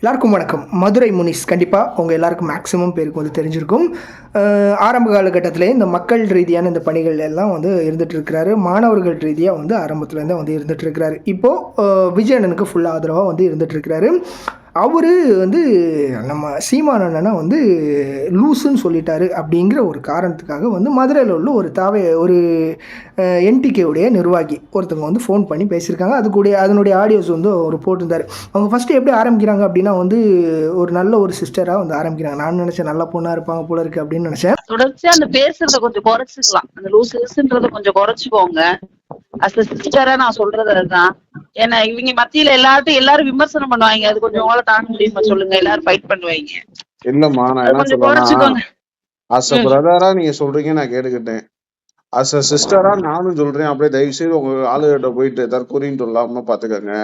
எல்லாருக்கும் வணக்கம். மதுரை முனிஸ் கண்டிப்பாக உங்கள் எல்லாருக்கும் மேக்ஸிமம் பேருக்கு வந்து தெரிஞ்சிருக்கும். ஆரம்ப காலகட்டத்திலே இந்த மக்கள் ரீதியான இந்த பணிகள் எல்லாம் வந்து இருந்துகிட்ருக்கிறாரு. மாணவர்கள் ரீதியாக வந்து ஆரம்பத்துலேருந்து வந்து இருந்துகிட்ருக்கிறாரு. இப்போது விஜயண்ணனுக்கு ஃபுல் ஆதரவாக வந்து இருந்துகிட்ருக்கிறாரு. அவர் வந்து நம்ம சீமானண்ணனை வந்து லூஸுன்னு சொல்லிட்டாரு அப்படிங்கிற ஒரு காரணத்துக்காக வந்து மதுரையில் உள்ள ஒரு என்டிகேவுடைய நிர்வாகி ஒருத்தவங்க வந்து ஃபோன் பண்ணி பேசியிருக்காங்க. அதனுடைய ஆடியோஸ் வந்து ஒரு போட்டிருந்தார். அவங்க ஃபஸ்ட்டு எப்படி ஆரம்பிக்கிறாங்க அப்படின்னா வந்து ஒரு நல்ல ஒரு சிஸ்டராக வந்து ஆரம்பிக்கிறாங்க. நான் நினச்சேன் நல்ல பொண்ணாக இருப்பாங்க போல இருக்குது அப்படின்னு நினச்சேன். தொடர்ச்சியாக அந்த பேசுறத கொஞ்சம் குறைச்சிக்கலாம், அந்த லூஸ்ன்றதை கொஞ்சம் குறைச்சிக்கோங்க. அஸ் அ சிஸ்டரா நான் சொல்றது அதுதான். ஏன்னா இவங்க மத்தியில எல்லாரும் விமர்சனம் பண்ணுவாங்க, அது கொஞ்சம் உங்களால தாங்க முடியுமா சொல்லுங்க? எல்லாரும் ஃபைட் பண்ணுவாங்க. இல்லம்மா, நான் என்ன சொல்றேன்னா, அஸ் அ பிரதரா நீங்க சொல்றீங்க, நான் கேட்டுக்கிட்டேன். அஸ் அ சிஸ்டரா நானும் சொல்றேன். அப்படியே தயவு செய்து உங்க ஆளுகிட்ட போயிட்டு தற்கொலைன்னு சொல்லாம பாத்துக்கோங்க.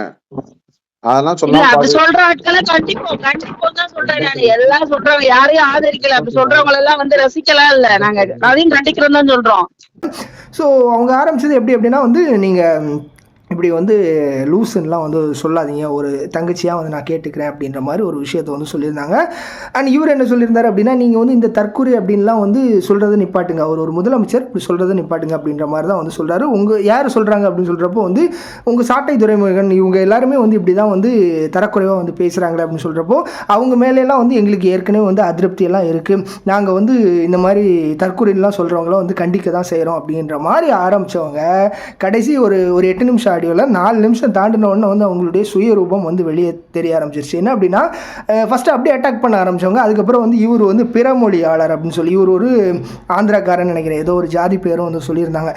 அதெல்லாம் சொல்ற ஆட்களை கண்டிப்பா தான் சொல்றேன். நான் எல்லாம் சொல்றவங்க யாரையும் ஆதரிக்கல, அப்படி சொல்றவங்க எல்லாம் வந்து ரசிக்கலாம் இல்ல, நாங்க அதையும் கண்டிக்கிறோம் தான் சொல்றோம். ஸோ அவங்க ஆரம்பிச்சது எப்படி அப்படின்னா வந்து நீங்க இப்படி வந்து லூஸுன்னெலாம் வந்து சொல்லாதீங்க, ஒரு தங்கச்சியாக வந்து நான் கேட்டுக்கிறேன் அப்படின்ற மாதிரி ஒரு விஷயத்தை வந்து சொல்லியிருந்தாங்க. அண்ட் இவர் என்ன சொல்லியிருந்தார் அப்படின்னா, நீங்கள் வந்து இந்த தற்கொலை அப்படின்லாம் வந்து சொல்கிறத நிப்பாட்டுங்க, அவர் ஒரு முதலமைச்சர் இப்படி சொல்கிறத நிப்பாட்டுங்க அப்படின்ற மாதிரி தான் வந்து சொல்கிறாரு. யார் சொல்கிறாங்க அப்படின்னு சொல்கிறப்போ வந்து உங்கள் சாட்டை துரைமுருகன் இவங்க எல்லாருமே வந்து இப்படி தான் வந்து தரக்குறைவாக வந்து பேசுகிறாங்களே அப்படின்னு சொல்கிறப்போ அவங்க மேலெல்லாம் வந்து எங்களுக்கு ஏற்கனவே வந்து அதிருப்தியெல்லாம் இருக்குது, நாங்கள் வந்து இந்த மாதிரி தற்கொலைலாம் சொல்கிறவங்கள வந்து கண்டிக்க தான் செய்கிறோம் அப்படின்ற மாதிரி ஆரம்பித்தவங்க கடைசி ஒரு 8 நிமிஷம் ஆடியோவில் 4 நிமிஷம் தாண்டின உடனே வந்து அவங்களுடைய சுயரூபம் வந்து வெளியே தெரிய ஆரம்பிச்சிருச்சு. என்ன அப்படின்னா, ஃபஸ்ட்டு அப்படியே அட்டாக் பண்ண ஆரம்பித்தவங்க. அதுக்கப்புறம் வந்து இவர் வந்து பிறமொழியாளர் அப்படின்னு சொல்லி, இவர் ஒரு ஆந்திராக்காரன் நினைக்கிறேன், ஏதோ ஒரு ஜாதி பேரும் வந்து சொல்லியிருந்தாங்க.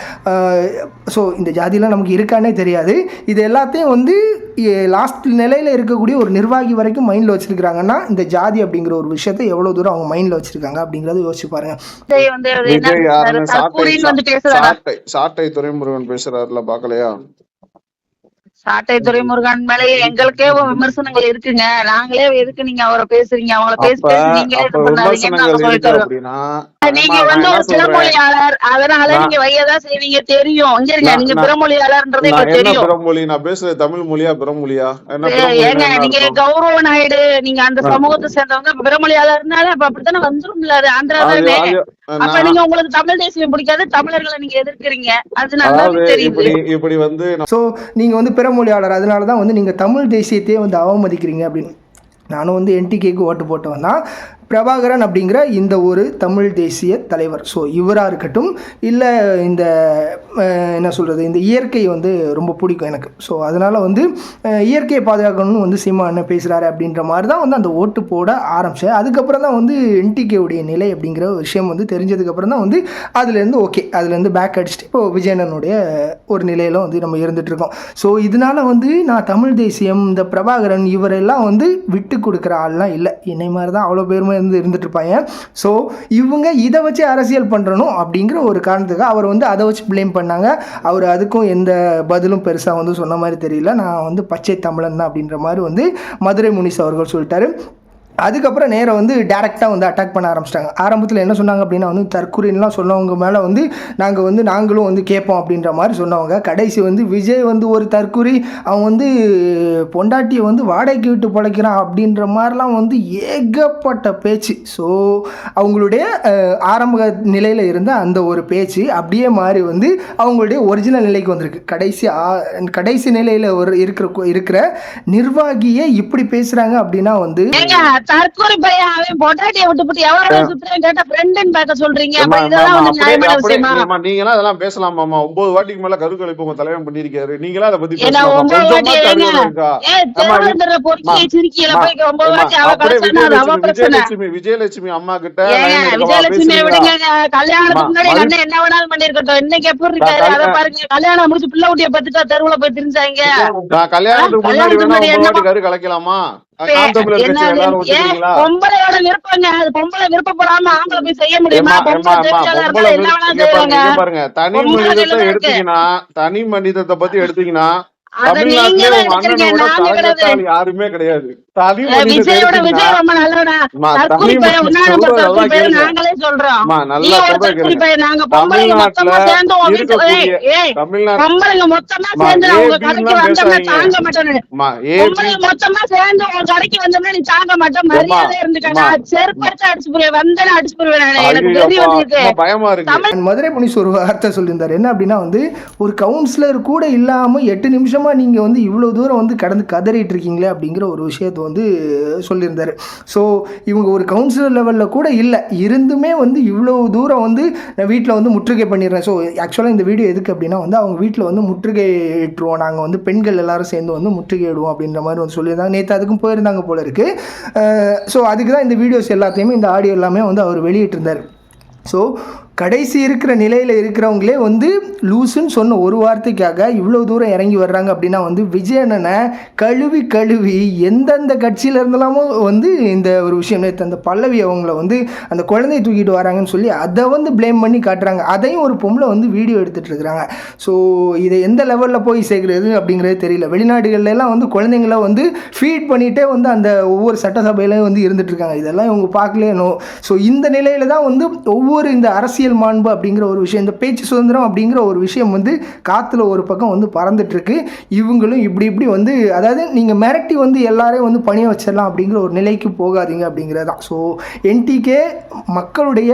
ஸோ இந்த ஜாதியெலாம் நமக்கு இருக்கானே தெரியாது. இது எல்லாத்தையும் வந்து லாஸ்ட் நிலையில் இருக்கக்கூடிய ஒரு நிர்வாகி வரைக்கும் மைண்டில் வச்சுருக்கிறாங்கன்னா இந்த ஜாதி அப்படிங்கிற ஒரு விஷயத்தை எவ்வளோ தூரம் அவங்க மைண்டில் வச்சுருக்காங்க அப்படிங்கிறத யோசிச்சு பாருங்க. சாட்டை துரைமுருகன் பேசுறாருல, பார்க்கலையா? சாட்டை துரைமுருகன் மேலே எங்களுக்கே விமர்சனங்கள் இருக்குங்க. நாங்களே எதுக்கு நீங்க அவரை பேசுறீங்க? அவங்கள நீங்க வந்து ஒரு பிறமொழியாளர், அதனால நீங்க வையதான் செய்வீங்க தெரியும். இங்க இருங்க, நீங்க பிறமொழியாளர்ன்றது எங்களுக்கு தெரியும். பிறமொழி நான் பேசுறது தமிழ் மொழியா பிறமொழியா? ஏங்க நீங்க கௌரவ நாயுடு, நீங்க அந்த சமூகத்தை சேர்ந்தவங்க பிறமொழியாளர்னால அப்ப அப்படித்தானே வந்துரும்ல, அது ஆந்திராவே. அப்ப நீங்க உங்களுக்கு தமிழ் தேசியம் பிடிக்காது, தமிழர்களை நீங்க எதிர்க்கிறீங்க, அது நல்லா தெரியுது. இப்படி வந்து சோ நீங்க வந்து பிறமொழியாளர், அதனாலதான் வந்து நீங்க தமிழ் தேசியத்தையே வந்து அவமதிக்கிறீங்க அப்படின்னு. நானும் வந்து என்டிகேக்கு ஓட்டு போட்டவன் தான். பிரபாகரன் அப்படிங்கிற இந்த ஒரு தமிழ் தேசிய தலைவர். ஸோ இவராக இருக்கட்டும், இல்லை இந்த என்ன சொல்கிறது, இந்த இயற்கை வந்து ரொம்ப பிடிக்கும் எனக்கு. ஸோ அதனால் வந்து இயற்கையை பாதுகாக்கணும்னு வந்து சீமா என்ன பேசுகிறாரு அப்படின்ற மாதிரி தான் வந்து அந்த ஓட்டு போட ஆரம்பித்தேன். அதுக்கப்புறம் தான் வந்து என்டிகேவுடைய நிலை அப்படிங்கிற ஒரு விஷயம் வந்து தெரிஞ்சதுக்கப்புறம் தான் வந்து அதுலேருந்து பேக் அடிச்சுட்டு இப்போ விஜயண்ணனுடைய ஒரு நிலையில் வந்து நம்ம இருந்துகிட்ருக்கோம். ஸோ இதனால் வந்து நான் தமிழ் தேசியம், இந்த பிரபாகரன் இவரெல்லாம் வந்து விட்டு கொடுக்குற ஆள்லாம் இல்லை. என்னை மாதிரி தான் அவ்வளோ பேருமே இருந்துட்டு இருப்பாங்க. ஸோ இவங்க இதை வச்சு அரசியல் பண்ணணும் அப்படிங்கிற ஒரு காரணத்துக்கு அவர் வந்து அதை வச்சு பிளேம் பண்ணாங்க. அவர் அதுக்கும் எந்த பதிலும் பெருசாக வந்து சொன்ன மாதிரி தெரியல. நான் வந்து பச்சை தமிழன் தான் அப்படின்ற மாதிரி வந்து மதுரை முனிஸ் அவர்கள் சொல்லிட்டாரு. அதுக்கப்புறம் நேரம் வந்து டேரெக்டாக வந்து அட்டாக் பண்ண ஆரம்பிச்சிட்டாங்க. ஆரம்பத்தில் என்ன சொன்னாங்க அப்படின்னா வந்து தற்கொலைலாம் சொன்னவங்க மேலே வந்து நாங்களும் வந்து கேட்போம் அப்படின்ற மாதிரி சொன்னவங்க, கடைசி வந்து விஜய் வந்து ஒரு தற்கொலை, அவன் வந்து பொண்டாட்டியை வந்து வாடகைக்கு விட்டு பிழைக்கிறான் அப்படின்ற மாதிரிலாம் வந்து ஏகப்பட்ட பேச்சு. ஸோ அவங்களுடைய ஆரம்ப நிலையில் இருந்த அந்த ஒரு பேச்சு அப்படியே மாறி வந்து அவங்களுடைய ஒரிஜினல் நிலைக்கு வந்திருக்கு. கடைசி நிலையில் இருக்கிற நிர்வாகியை இப்படி பேசுகிறாங்க அப்படின்னா வந்து தற்கொலை பையன் அவன் பொண்டாட்டியை விட்டு எவ்வளவு சுத்துறேன் கேட்ட ஃப்ரெண்ட்னு பார்க்க சொல்றீங்க. நீங்க அதெல்லாம் பேசலாமா? 9 வாட்டிக்கு மேல கருக்கலைப்பு உங்க தலைவன் பண்ணிருக்காரு. நீங்களா அதை பத்தி விஜயலட்சுமி அம்மா கிட்ட விஜயலட்சுமியை விடுங்க, கல்யாணத்துக்கு முன்னாடி என்ன வேணாலும் பண்ணிருக்கட்டும், இன்னைக்கு எப்படி இருக்காரு அதை பாருங்க. கல்யாணம் முடிச்சு பிள்ளை ஊட்டிய பத்துட்டா தெருவுல போய் தெரிஞ்சாங்க. கல்யாணத்துக்கு முன்னாடி கரு கலைக்கலாமா? பொம்பளையோட விருப்பங்க, அது பொம்பளை விருப்பப்படாம ஆம்பளை போய் செய்ய முடியுமா? பாருங்க, தனி மனிதத்தை பத்தி எடுத்தீங்கன்னா அத தமிழ்நாட்டிலே நீங்க தான் உங்க அண்ணனை எடுக்கிறீங்க, விட நாங்க கிடையாது. தரங்கத்தால் யாருமே கிடையாது. தனி மனிதன் விஜயோட எடுத்தீங்கன்னா விஜய் ரொம்ப நல்லவனா. தனி தற்கூரி பையன், மனிதன் உண்ணா நம்பர் சொல்றது தற்கூரி நல்லா பையன் கேளுங்க. நாங்களே சொல்றோம். நீ நல்லா ஒரு சொல்ற தற்கூரி கேளுங்க. பையன். நாங்க பொம்பளைங்க தமிழ்நாட்டுல மொத்தமா சேர்ந்து உன் வீட்டு இருக்கக்கூடிய தமிழ்நாட்டு பொம்பளைங்க மொத்தமா சேர்ந்து நான் உங்க கடைக்கு ஏபின்லாம் வந்தோம்னா பேசாதீங்க. தாங்க மாட்டேன். ஏபி பொம்பளைங்க மொத்தமா சேர்ந்து உங்க கடைக்கு வந்தோம்னா நீ தாங்க மாட்டேன். மரியாதை இருந்துக்க. நான் செருப்படுத்து அடிச்சு புரிவேன். வந்தேன்னு அடிச்சு புரிவேன். எனக்கு ஐயோ வெறி வந்துருக்கு. பயமா இருக்கு. தமிழ் மதுரை புனிஸ் ஒரு வார்த்தை சொல்லியிருந்தார். என்ன அப்படின்னா வந்து ஒரு கவுன்சிலர் கூட இல்லாமல் 8 நிமிஷமாக நீங்கள் வந்து இவ்வளோ தூரம் வந்து கடந்து கதறிட்டு இருக்கீங்களே அப்படிங்கிற ஒரு விஷயத்தை வந்து சொல்லியிருந்தார். ஸோ இவங்க ஒரு கவுன்சிலர் லெவலில் கூட இல்லை, இருந்துமே வந்து இவ்வளோ தூரம் வந்து நான் வீட்டில் வந்து முற்றுகை பண்ணிடுறேன். ஸோ ஆக்சுவலாக இந்த வீடியோ எதுக்கு அப்படின்னா வந்து அவங்க வீட்டில் வந்து முற்றுகையிட்டுருவோம், நாங்கள் வந்து பெண்கள் எல்லாரும் சேர்ந்து வந்து முற்றுகையிடுவோம் அப்படின்ற மாதிரி வந்து சொல்லியிருந்தாங்க. நேற்று அதுக்கும் போயிருந்தாங்க போல இருக்குது. ஸோ அதுக்கு தான் இந்த வீடியோஸ் எல்லாத்தையுமே, இந்த ஆடியோ எல்லாமே வந்து அவர் வெளியிட்டிருந்தார். ஸோ கடைசி இருக்கிற நிலையில் இருக்கிறவங்களே வந்து லூசுன்னு சொன்ன ஒரு வார்த்தைக்காக இவ்வளோ தூரம் இறங்கி வர்றாங்க அப்படின்னா வந்து விஜயண்ணனை கழுவி கழுவி எந்தெந்த கட்சியில் இருந்தலாமோ வந்து இந்த ஒரு விஷயம் நேற்று அந்த பல்லவி அவங்கள வந்து அந்த குழந்தைய தூக்கிட்டு வராங்கன்னு சொல்லி அதை வந்து ப்ளேம் பண்ணி காட்டுறாங்க. அதையும் ஒரு பொம்பளை வந்து வீடியோ எடுத்துகிட்டு இருக்கிறாங்க. ஸோ இதை எந்த லெவலில் போய் சேர்க்குறது அப்படிங்கிறது தெரியல. வெளிநாடுகள்லாம் வந்து குழந்தைங்கள வந்து ஃபீட் பண்ணிகிட்டே வந்து அந்த ஒவ்வொரு சட்டசபையிலையும் வந்து இருந்துகிட்ருக்காங்க. இதெல்லாம் இவங்க பார்க்கலேனோ. ஸோ இந்த நிலையில் தான் வந்து ஒவ்வொரு இந்த அரசியல் மாண்பு அப்படிங்கிற ஒரு விஷயம், இந்த பேச்சு சுதந்திரம் அப்படிங்கிற ஒரு விஷயம் வந்து காற்றுல ஒரு பக்கம் வந்து பறந்துட்டுருக்கு. இவங்களும் இப்படி வந்து அதாவது நீங்கள் மிரட்டி வந்து எல்லாரையும் வந்து பணிய வச்சிடலாம் அப்படிங்கிற ஒரு நிலைக்கு போகாதீங்க அப்படிங்கிறது தான். ஸோ என்டிகே மக்களுடைய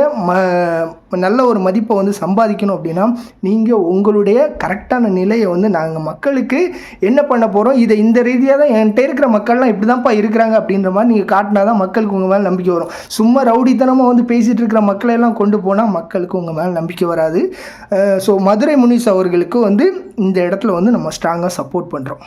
நல்ல ஒரு மதிப்பை வந்து சம்பாதிக்கணும் அப்படின்னா நீங்கள் உங்களுடைய கரெக்டான நிலையை வந்து நாங்கள் மக்களுக்கு என்ன பண்ண போகிறோம், இதை இந்த ரீதியாக தான் என்கிட்ட இருக்கிற மக்கள்லாம் இப்படி தான்ப்பா இருக்கிறாங்க அப்படின்ற மாதிரி நீங்கள் காட்டினா தான் மக்களுக்கு உங்கள் மேலே நம்பிக்கை வரும். சும்மா ரவுடித்தனமாக வந்து பேசிகிட்டு இருக்கிற மக்களையெல்லாம் கொண்டு போனால் மக்களுக்கு உங்கள் மேலே நம்பிக்கை வராது. ஸோ மதுரை முனிஸ் அவர்களுக்கு வந்து இந்த இடத்துல வந்து நம்ம ஸ்ட்ராங்காக சப்போர்ட் பண்ணுறோம்.